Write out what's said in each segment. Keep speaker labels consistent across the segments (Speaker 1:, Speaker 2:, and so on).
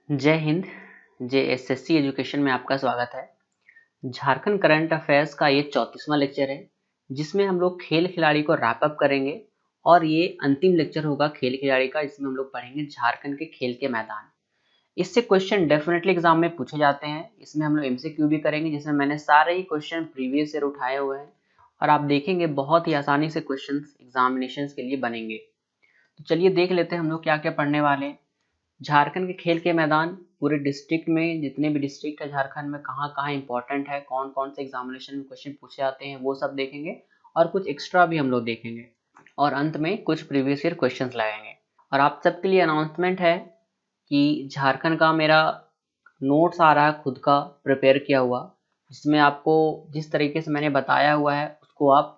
Speaker 1: जय Hind. JSSC education में आपका स्वागत है। झारखंड करंट अफेयर्स का ये 34वां लेक्चर है, जिसमें हम लोग खेल खिलाड़ी को रैप अप करेंगे और ये अंतिम लेक्चर होगा खेल खिलाड़ी का, जिसमें हम लोग पढ़ेंगे झारखंड के खेल के मैदान। इससे क्वेश्चन डेफिनेटली एग्जाम में पूछे जाते हैं। इसमें हम लोग MCQ भी करेंगे, जिसमें मैंने सारे ही क्वेश्चन प्रीवियस ईयर उठाए हुए हैं और आप देखेंगे बहुत ही आसानी से क्वेश्चन एग्जामिनेशन के लिए बनेंगे। तो चलिए देख लेते हैं हम लोग क्या क्या पढ़ने वाले हैं। झारखंड के खेल के मैदान पूरे डिस्ट्रिक्ट में, जितने भी डिस्ट्रिक्ट है झारखंड में, कहाँ कहाँ इंपॉर्टेंट है, कौन कौन से एग्जामिनेशन में क्वेश्चन पूछे जाते हैं, वो सब देखेंगे और कुछ एक्स्ट्रा भी हम लोग देखेंगे और अंत में कुछ प्रीवियस ईयर क्वेश्चंस लगाएंगे। और आप सबके लिए अनाउंसमेंट है कि झारखंड का मेरा नोट्स आ रहा है खुद का प्रिपेयर किया हुआ, जिसमें आपको जिस तरीके से मैंने बताया हुआ है उसको आप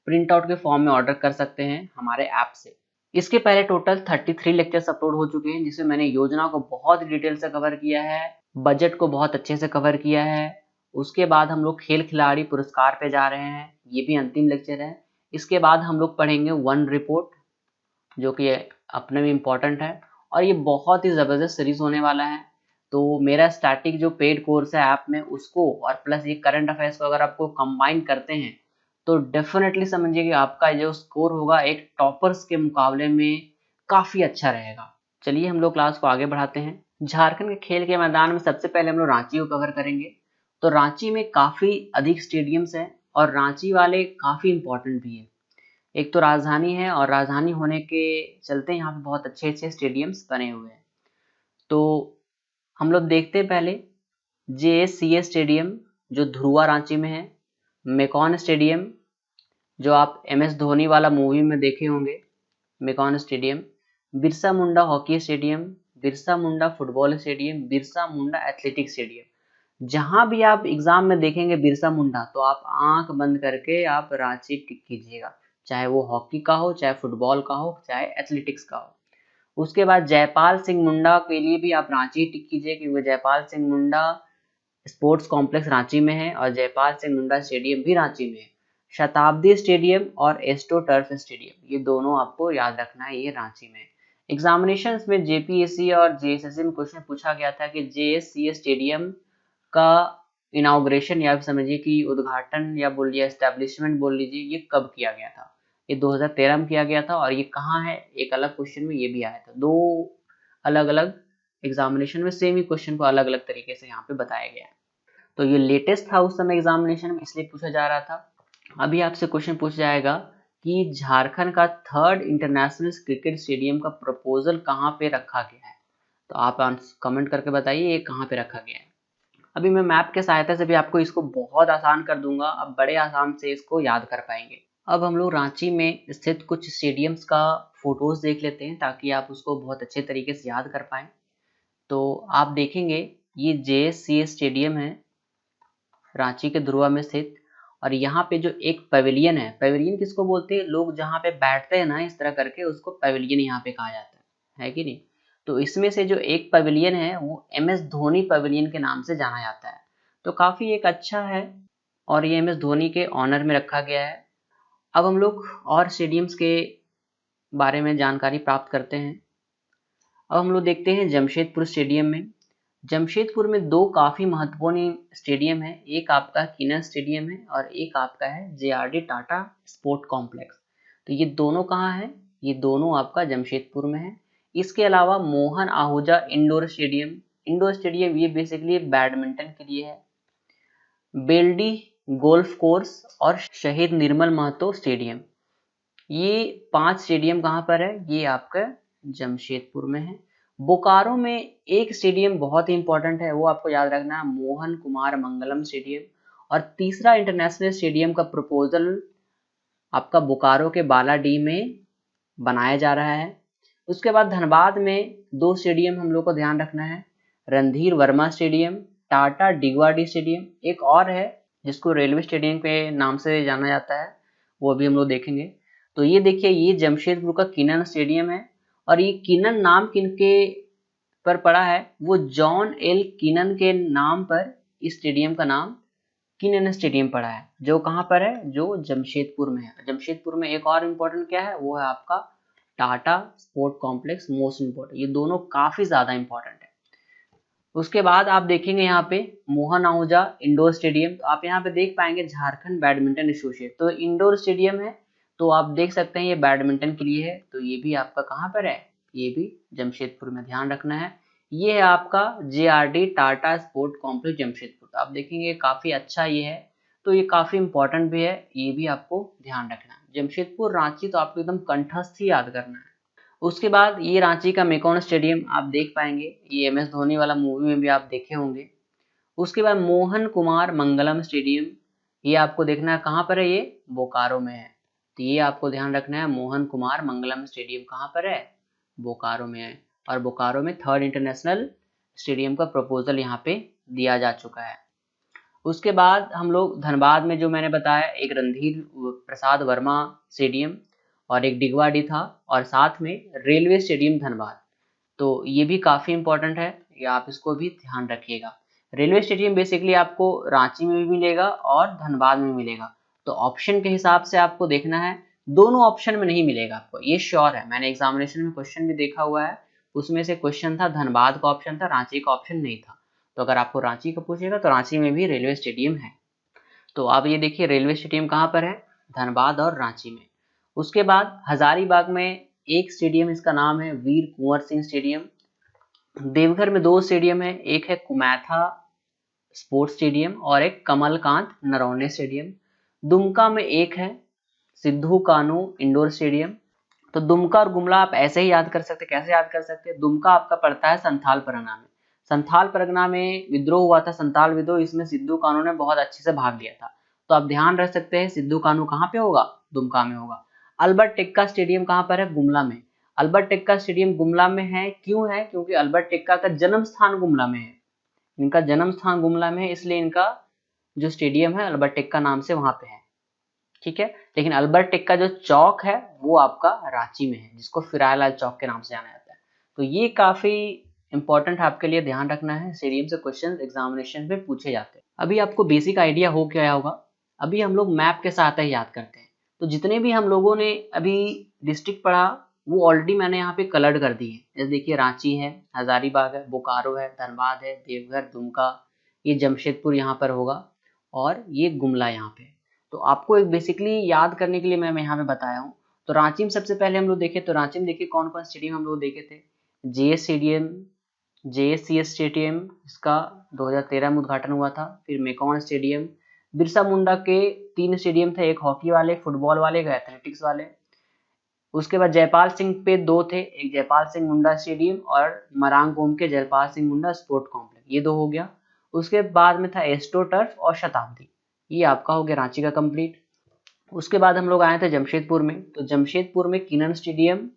Speaker 1: प्रिंट आउट के फॉर्म में ऑर्डर कर सकते हैं हमारे ऐप से। इसके पहले टोटल 33 लेक्चर्स अपलोड हो चुके हैं, जिसमें मैंने योजना को बहुत डिटेल से कवर किया है, बजट को बहुत अच्छे से कवर किया है। उसके बाद हम लोग खेल खिलाड़ी पुरस्कार पे जा रहे हैं, ये भी अंतिम लेक्चर है। इसके बाद हम लोग पढ़ेंगे वन रिपोर्ट, जो कि अपने में इम्पोर्टेंट है और ये बहुत ही ज़बरदस्त सीरीज होने वाला है। तो मेरा स्टैटिक जो पेड कोर्स है ऐप में, उसको और प्लस ये करंट अफेयर्स को अगर आपको कंबाइन करते हैं तो डेफिनेटली समझिए कि आपका जो स्कोर होगा एक टॉपर्स के मुकाबले में काफ़ी अच्छा रहेगा। चलिए हम लोग क्लास को आगे बढ़ाते हैं। झारखंड के खेल के मैदान में सबसे पहले हम लोग रांची को कवर करेंगे। तो रांची में काफ़ी अधिक स्टेडियम्स हैं और रांची वाले काफ़ी इंपॉर्टेंट भी हैं। एक तो राजधानी है और राजधानी होने के चलते यहाँ पे बहुत अच्छे अच्छे स्टेडियम्स बने हुए हैं। तो हम लोग देखते हैं पहले JSCA स्टेडियम जो ध्रुवा रांची में है, मेकॉन स्टेडियम जो आप MS धोनी वाला मूवी में देखे होंगे, MECON stadium, Birsa Munda hockey stadium, Birsa Munda football stadium, Birsa Munda athletics stadium. जहां भी आप एग्जाम में देखेंगे बिरसा मुंडा, तो आप आंख बंद करके आप रांची टिक कीजिएगा, चाहे वो हॉकी का हो, चाहे फुटबॉल का हो, चाहे एथलेटिक्स का हो। उसके बाद जयपाल सिंह मुंडा के लिए भी आप रांची टिक कीजिए, क्योंकि जयपाल सिंह मुंडा स्पोर्ट्स कॉम्प्लेक्स रांची में है और जयपाल सिंह मुंडा स्टेडियम भी रांची में है। शताब्दी स्टेडियम और एस्ट्रो टर्फ स्टेडियम, ये दोनों आपको याद रखना है, ये रांची में। एग्जामिनेशन में JPSC और JSSC में क्वेश्चन पूछा गया था कि JSCA स्टेडियम का इनाग्रेशन या समझिए कि उद्घाटन या बोलिए एस्टेब्लिशमेंट बोल लीजिए, ये कब किया गया था। ये 2013 में किया गया था और ये कहाँ है, एक अलग क्वेश्चन में ये भी आया था। दो अलग अलग एग्जामिनेशन में सेम ही क्वेश्चन को अलग अलग तरीके से यहाँ पे बताया गया है। तो ये लेटेस्ट था उस समय एग्जामिनेशन में, इसलिए पूछा जा रहा था। अभी आपसे क्वेश्चन पूछ जाएगा कि झारखंड का 3rd इंटरनेशनल क्रिकेट स्टेडियम का प्रपोजल कहाँ पे रखा गया है। तो आप कमेंट करके बताइए ये कहाँ पे रखा गया है। अभी मैं मैप के सहायता से भी आपको इसको बहुत आसान कर दूंगा, अब बड़े आसान से इसको याद कर पाएंगे। अब हम लोग रांची में स्थित कुछ स्टेडियम्स का फोटोज देख लेते हैं, ताकि आप उसको बहुत अच्छे तरीके से याद कर पाएं। तो आप देखेंगे ये JSCA स्टेडियम है रांची के ध्रुवा में स्थित, और यहाँ पे जो एक पवेलियन है, पवेलियन किसको बोलते हैं, लोग जहाँ पे बैठते हैं ना इस तरह करके, उसको पवेलियन यहाँ पे कहा जाता है कि नहीं। तो इसमें से जो एक पवेलियन है वो MS धोनी पवेलियन के नाम से जाना जाता है। तो काफ़ी एक अच्छा है और ये MS धोनी के ऑनर में रखा गया है। अब हम लोग और स्टेडियम्स के बारे में जानकारी प्राप्त करते हैं। अब हम लोग देखते हैं जमशेदपुर स्टेडियम में। जमशेदपुर में दो काफ़ी महत्वपूर्ण स्टेडियम है, एक आपका किनन स्टेडियम है और एक आपका है JRD टाटा स्पोर्ट कॉम्प्लेक्स। तो ये दोनों कहाँ है, ये दोनों आपका जमशेदपुर में है। इसके अलावा मोहन आहूजा इंडोर स्टेडियम ये बेसिकली बैडमिंटन के लिए है। बेल्डी गोल्फ कोर्स और शहीद निर्मल महतो स्टेडियम, ये 5 स्टेडियम कहाँ पर है, ये आपका जमशेदपुर में है। बोकारो में एक स्टेडियम बहुत ही इंपॉर्टेंट है, वो आपको याद रखना है, मोहन कुमार मंगलम स्टेडियम। और तीसरा इंटरनेशनल स्टेडियम का प्रपोजल आपका बोकारो के बालाडी में बनाया जा रहा है। उसके बाद धनबाद में 2 स्टेडियम हम लोग को ध्यान रखना है, रणधीर वर्मा स्टेडियम, टाटा डिगवाडी स्टेडियम। एक और है जिसको रेलवे स्टेडियम के नाम से जाना जाता है, वो भी हम लोग देखेंगे। तो ये देखिए, ये जमशेदपुर का किनन स्टेडियम है और ये किनन नाम किनके पर पड़ा है, वो जॉन एल किनन के नाम पर इस स्टेडियम का नाम किनन स्टेडियम पड़ा है, जो कहाँ पर है, जो जमशेदपुर में है। जमशेदपुर में एक और इम्पोर्टेंट क्या है, वो है आपका Tata sport complex, most important. ये दोनों काफी ज्यादा इंपॉर्टेंट है। उसके बाद आप देखेंगे यहाँ पे मोहन आहूजा इंडोर स्टेडियम, तो आप यहाँ पे देख पाएंगे झारखंड बैडमिंटन एसोसिएट, तो इंडोर स्टेडियम है, तो आप देख सकते हैं ये बैडमिंटन के लिए है, तो ये भी आपका कहाँ पर है, ये भी जमशेदपुर में, ध्यान रखना है। ये है आपका JRD Tata sport complex Jamshedpur, तो आप देखेंगे काफी अच्छा ये है, तो ये काफी इंपॉर्टेंट भी है, ये भी आपको ध्यान रखना है। जमशेदपुर रांची तो आपको एकदम कंठस्थ ही याद करना है। उसके बाद ये रांची का मेकॉन स्टेडियम आप देख पाएंगे, ये MS धोनी वाला मूवी में भी आप देखे होंगे। उसके बाद मोहन कुमार मंगलम स्टेडियम, ये आपको देखना है कहाँ पर है, ये बोकारो में है, तो ये आपको ध्यान रखना है, मोहन कुमार मंगलम स्टेडियम कहाँ पर है, बोकारो में है, और बोकारो में 3rd इंटरनेशनल स्टेडियम का प्रपोजल यहाँ पे दिया जा चुका है। उसके बाद हम लोग धनबाद में जो मैंने बताया, एक रणधीर प्रसाद वर्मा स्टेडियम और एक डिगवाडी था, और साथ में रेलवे स्टेडियम धनबाद, तो ये भी काफ़ी इंपॉर्टेंट है, ये आप इसको भी ध्यान रखिएगा। रेलवे स्टेडियम बेसिकली आपको रांची में भी मिलेगा और धनबाद में मिलेगा, तो ऑप्शन के हिसाब से आपको देखना है, दोनों ऑप्शन में नहीं मिलेगा आपको, ये श्योर है, मैंने एग्जामिनेशन में क्वेश्चन भी देखा हुआ है, उसमें से क्वेश्चन था धनबाद का ऑप्शन था, रांची का ऑप्शन नहीं था, तो अगर आपको रांची का पूछेगा तो रांची में भी रेलवे स्टेडियम है। तो आप ये देखिए रेलवे स्टेडियम कहाँ पर है, धनबाद और रांची में। उसके बाद हजारीबाग में एक स्टेडियम, इसका नाम है वीर कुंवर सिंह स्टेडियम। देवघर में 2 स्टेडियम है, एक है कुमैथा स्पोर्ट्स स्टेडियम और एक कमलकांत नरौने स्टेडियम। दुमका में एक है सिद्धू कान्हू इंडोर स्टेडियम। तो दुमका और गुमला आप ऐसे ही याद कर सकते, कैसे याद कर सकते हैं, दुमका आपका पड़ता है संथाल परगना में, संथाल परगना में विद्रोह हुआ था, संथाल विद्रोह, इसमें सिद्धू कान्हू ने बहुत अच्छे से भाग लिया था, तो आप ध्यान रख सकते हैं सिद्धू कान्हू कहाँ पे होगा, दुमका में होगा। अल्बर्ट टेक्का स्टेडियम कहाँ पर है, गुमला में। अल्बर्ट टेक्का स्टेडियम गुमला में है, क्यों है, क्योंकि अल्बर्ट टेक्का का जन्म स्थान गुमला में है, इनका जन्म स्थान गुमला में है, इसलिए इनका जो स्टेडियम है अल्बर्ट टेक्का नाम से वहां पे है, ठीक है। लेकिन अल्बर्ट टेक्का जो चौक है वो आपका रांची में है, जिसको फिरायलाल चौक के नाम से जाना जाता है। तो ये काफी इंपॉर्टेंट आपके लिए ध्यान रखना है, स्टेडियम से क्वेश्चन एग्जामिनेशन में पूछे जाते हैं। अभी आपको बेसिक आइडिया हो गया होगा, अभी हम लोग मैप के साथ ही याद करते हैं, तो जितने भी हम लोगों ने अभी डिस्ट्रिक्ट पढ़ा वो ऑलरेडी मैंने यहाँ पे कलर्ड कर दी है, जैसे देखिए रांची है, हजारीबाग है, बोकारो है, धनबाद है, देवघर, दुमका, ये जमशेदपुर यहाँ पर होगा, और ये गुमला यहाँ पे। तो आपको एक बेसिकली याद करने के लिए मैं यहाँ पे बताया हूँ। तो रांची में सबसे पहले हम लोग देखे, तो रांची में देखिए कौन कौन स्टेडियम हम लोग देखे थे, JS स्टेडियम, JSCS स्टेडियम, इसका 2013 में उद्घाटन हुआ था। फिर मेकॉन स्टेडियम, बिरसा मुंडा के 3 स्टेडियम थे, एक हॉकी वाले, फुटबॉल वाले, एक एथलेटिक्स वाले। उसके बाद जयपाल सिंह पे 2 थे, एक जयपाल सिंह मुंडा स्टेडियम और मरांग गोम के जयपाल सिंह मुंडा स्पोर्ट कॉम्प्लेक्स, ये 2 हो गया। उसके बाद में था एस्ट्रो टर्फ और शताब्दी, ये आपका हो गया रांची का कंप्लीट। उसके बाद हम लोग आए थे जमशेदपुर में, तो जमशेदपुर में किनन स्टेडियम,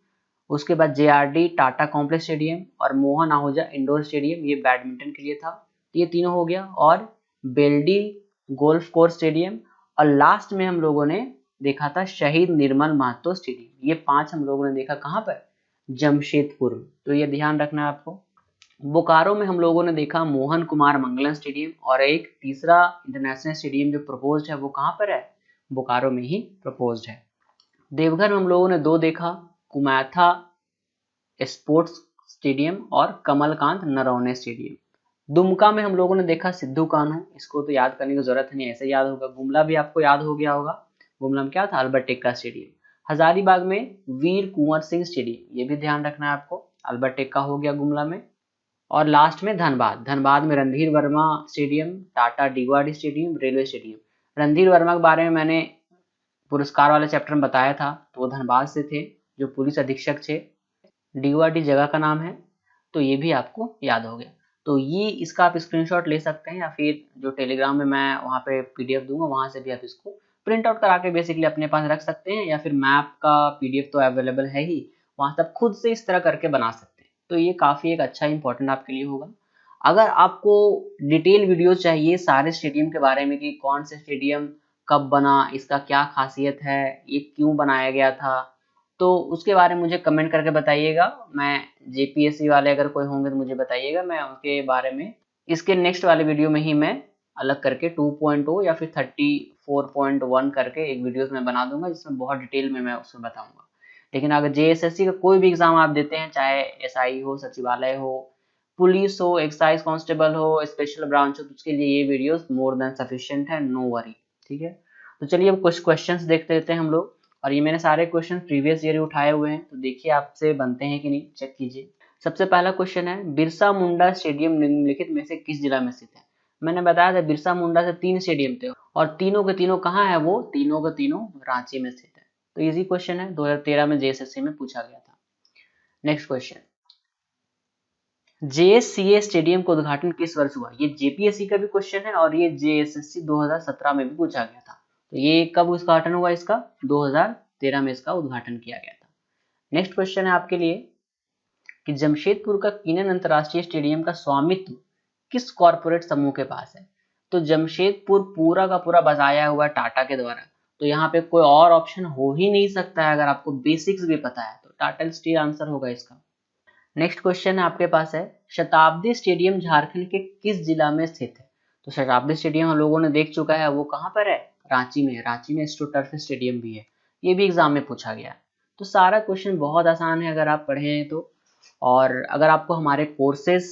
Speaker 1: उसके बाद JRD टाटा कॉम्प्लेक्स स्टेडियम और मोहन आहूजा इंडोर स्टेडियम, ये बैडमिंटन के लिए था, तो ये तीनों हो गया, और बेल्डी गोल्फ कोर्स स्टेडियम, और लास्ट में हम लोगों ने देखा था शहीद निर्मल महतो स्टेडियम। ये 5 हम लोगों ने देखा कहाँ पर, जमशेदपुर में, तो ये ध्यान रखना है आपको। बोकारो में हम लोगों ने देखा मोहन कुमार मंगलम स्टेडियम, और एक तीसरा इंटरनेशनल स्टेडियम जो प्रपोज्ड है वो कहाँ पर है, बोकारो में ही प्रपोज्ड है। देवघर में हम लोगों ने 2 देखा, कुमैथा स्पोर्ट्स स्टेडियम और कमलकांत नरौने स्टेडियम। दुमका में हम लोगों ने देखा सिद्धू कान्हू, इसको तो याद करने की जरूरत नहीं, ऐसे याद होगा। गुमला भी आपको याद हो गया होगा, गुमला में क्या था, अल्बर्ट टेक्का स्टेडियम। हजारीबाग में वीर कुंवर सिंह स्टेडियम, ये भी ध्यान रखना है आपको, अल्बर्ट टेक्का हो गया गुमला में। और लास्ट में धनबाद, धनबाद में Randhir Verma stadium, Tata Digwadi stadium, railway stadium. Randhir Verma के बारे में मैंने पुरस्कार वाले चैप्टर में बताया था, तो वो धनबाद से थे, जो पुलिस अधीक्षक थे। डिगवाडी जगह का नाम है, तो ये भी आपको याद हो गया। तो ये इसका आप स्क्रीनशॉट ले सकते हैं, या फिर जो टेलीग्राम में मैं वहाँ पे PDF दूंगा, वहाँ से भी आप इसको प्रिंट आउट करा के बेसिकली अपने पास रख सकते हैं, या फिर मैप का PDF तो अवेलेबल है ही, वहाँ से आप खुद से इस तरह करके बना सकते हैं। तो ये काफ़ी एक अच्छा इंपॉर्टेंट आपके लिए होगा। अगर आपको डिटेल वीडियो चाहिए सारे स्टेडियम के बारे में, कि कौन से स्टेडियम कब बना, इसका क्या खासियत है, ये क्यों बनाया गया था, तो उसके बारे में मुझे कमेंट करके बताइएगा। मैं JPSC वाले अगर कोई होंगे तो मुझे बताइएगा, मैं उनके बारे में इसके नेक्स्ट वाले वीडियो में ही मैं अलग करके 2.0 या फिर 34.1 करके एक वीडियोस में बना दूंगा, जिसमें बहुत डिटेल में मैं उसमें बताऊंगा। लेकिन अगर JSSC का कोई भी एग्जाम आप देते हैं, चाहे SI हो, सचिवालय हो, पुलिस हो, एक्साइज कांस्टेबल हो, स्पेशल ब्रांच हो, तो उसके लिए ये वीडियोस मोर देन सफिशिएंट है, नो वरी। ठीक है, तो चलिए अब कुछ क्वेश्चंस देखते रहते हैं हम लोग। और ये मैंने सारे क्वेश्चन प्रीवियस ईयर उठाए हुए हैं, तो देखिए आपसे बनते हैं कि नहीं, चेक कीजिए। सबसे पहला क्वेश्चन है, बिरसा मुंडा स्टेडियम निम्नलिखित में से किस जिला में स्थित है? मैंने बताया था बिरसा मुंडा से 3 स्टेडियम थे और तीनों के तीनों कहाँ है, वो तीनों के तीनों रांची में स्थित है। तो इजी क्वेश्चन है, 2013 में जेएसएससी में पूछा गया था। नेक्स्ट क्वेश्चन, जेएससीए स्टेडियम का उद्घाटन किस वर्ष हुआ? ये जेपीएससी का भी क्वेश्चन है और ये जेएसएससी 2017 में भी पूछा गया था। तो ये कब उद्घाटन हुआ इसका? 2013 में इसका उद्घाटन किया गया था। नेक्स्ट क्वेश्चन है आपके लिए कि जमशेदपुर का कीनन अंतर्राष्ट्रीय स्टेडियम का स्वामित्व किस कॉरपोरेट समूह के पास है? तो जमशेदपुर पूरा का पूरा बसाया हुआ है टाटा के द्वारा, तो यहाँ पे कोई और ऑप्शन हो ही नहीं सकता है। अगर आपको बेसिक्स भी पता है तो टाटा स्टील आंसर होगा इसका। नेक्स्ट क्वेश्चन है आपके पास है, शताब्दी स्टेडियम झारखंड के किस जिला में स्थित है? तो शताब्दी स्टेडियम हम लोगों ने देख चुका है, वो कहाँ पर है? रांची में। रांची में एस्ट्रोटर्फ स्टेडियम भी है, ये भी एग्जाम में पूछा गया। तो सारा क्वेश्चन बहुत आसान है अगर आप पढ़े हैं तो। और अगर आपको हमारे कोर्सेज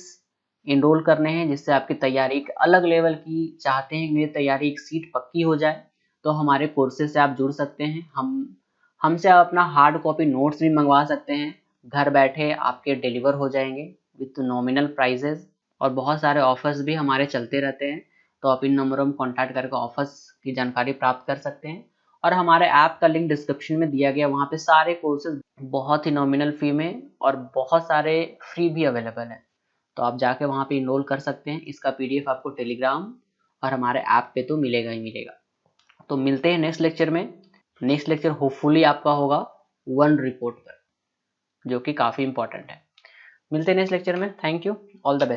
Speaker 1: इनरोल करने हैं जिससे आपकी तैयारी एक अलग लेवल की चाहते हैं, मेरी तैयारी एक सीट पक्की हो जाए, तो हमारे कोर्सेज से आप जुड़ सकते हैं। हमसे आप अपना हार्ड कॉपी नोट्स भी मंगवा सकते हैं, घर बैठे आपके डिलीवर हो जाएंगे विथ नॉमिनल प्राइजेज। और बहुत सारे ऑफर्स भी हमारे चलते रहते हैं, तो आप इन नंबरों में कॉन्टैक्ट करके ऑफर्स की जानकारी प्राप्त कर सकते हैं। और हमारे ऐप का लिंक डिस्क्रिप्शन में दिया गया, वहाँ पे सारे कोर्सेज बहुत ही नॉमिनल फी में और बहुत सारे फ्री भी अवेलेबल है, तो आप जाके वहाँ पे इनरोल कर सकते हैं। इसका पीडीएफ आपको टेलीग्राम और हमारे ऐप पे तो मिलेगा ही मिलेगा। तो मिलते हैं नेक्स्ट लेक्चर में। नेक्स्ट लेक्चर होपफुली आपका होगा वन रिपोर्ट पर, जो कि काफ़ी इंपॉर्टेंट है। मिलते हैं नेक्स्ट लेक्चर में। Thank you, all the best.